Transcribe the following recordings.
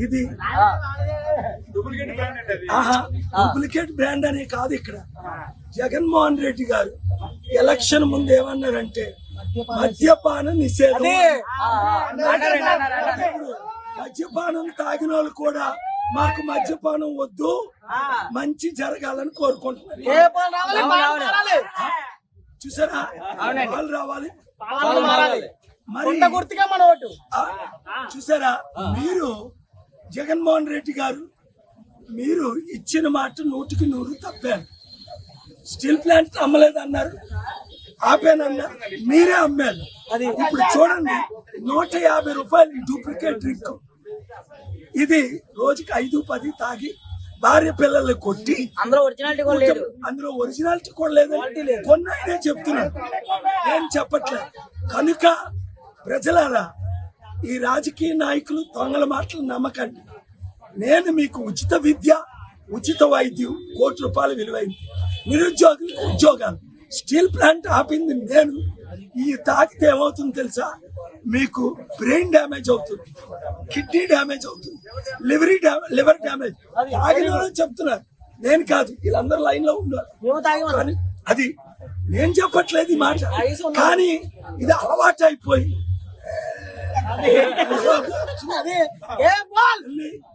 ఇది duplicate brand అనే కాదు. ఇక్కడ జగన్మోహన్ రెడ్డి గారు ఎలక్షన్ ముందు ఏమన్నారంటే మద్యపాన నిషేధం. మద్యపానం తాగిన వాళ్ళు కూడా మాకు మద్యపానం వద్దు, మంచి జరగాలని కోరుకుంటున్నారు. చూసారా, వాళ్ళు రావాలి. మరి చూసారా, మీరు జగన్మోహన్ రెడ్డి గారు మీరు ఇచ్చిన మాట 100% తప్పారు. స్టీల్ ప్లాంట్ అమ్మలేదన్నారు, ఆపానన్నారు, మీరే అమ్మారు. ఇప్పుడు చూడండి, 150 రూపాయలు డూప్లికేట్ డ్రింక్. ఇది రోజుకి 5-10 తాగి భార్య పిల్లల్ని కొట్టి అందులో ఒరిజినాలిటీ కూడా లేదని కొన్నాయనే చెప్తున్నాను, నేను చెప్పట్లేదు. కనుక ప్రజలారా, ఈ రాజకీయ నాయకులు దొంగల మాటలు నమ్మకండి. నేను మీకు ఉచిత విద్య, ఉచిత వైద్యం, ₹1 విలువైంది, నిరుద్యోగులకు ఉద్యోగాలు, స్టీల్ ప్లాంట్ ఆపింది నేను. ఈ తాకితే ఏమవుతుంది తెలుసా? మీకు బ్రెయిన్ డ్యామేజ్ అవుతుంది, కిడ్నీ డ్యామేజ్ అవుతుంది, లివర్ డ్యామేజ్. తాగిన చెప్తున్నారు, నేను కాదు, వీళ్ళందరూ లైన్ లో ఉన్నారు. కానీ అది నేను చెప్పట్లేదు ఈ మాట, కానీ ఇది అలవాటు అయిపోయి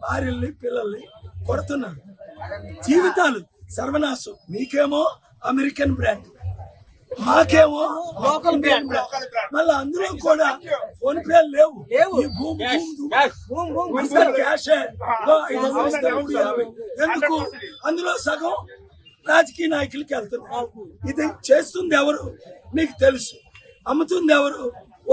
భార్యల్ని పిల్లల్ని కొడుతున్నారు. జీవితాలు సర్వనాశం. మీకేమో అమెరికన్ బ్రాండ్, మాకేమో లోకల్ బ్రాండ్. మళ్ళీ అందులో కూడా ఫోన్ పే లేవు. క్యాష్ ఎందుకు? అందులో సగం రాజకీయ నాయకులకి వెళ్తున్నారు. ఇది చేస్తుంది ఎవరు మీకు తెలుసు, అమ్ముతుంది ఎవరు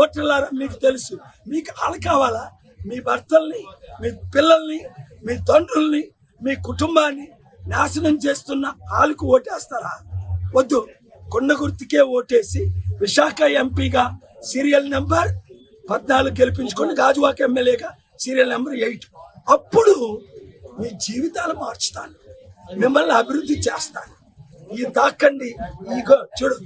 ఓటర్లారా మీకు తెలుసు. మీకు వాళ్ళు కావాలా? మీ భర్తల్ని, మీ పిల్లల్ని, మీ తండ్రుల్ని, మీ కుటుంబాన్ని నాశనం చేస్తున్న వాళ్ళకు ఓటేస్తారా? వద్దు. కొండ గుర్తుకే ఓటేసి విశాఖ ఎంపీగా సీరియల్ నెంబర్ 14 గెలిపించుకొని గాజువాక ఎమ్మెల్యేగా సీరియల్ నెంబర్ 8. అప్పుడు మీ జీవితాలు మార్చుతాను, మిమ్మల్ని అభివృద్ధి చేస్తాను. ఈ తాకండి, ఈగో చూడు.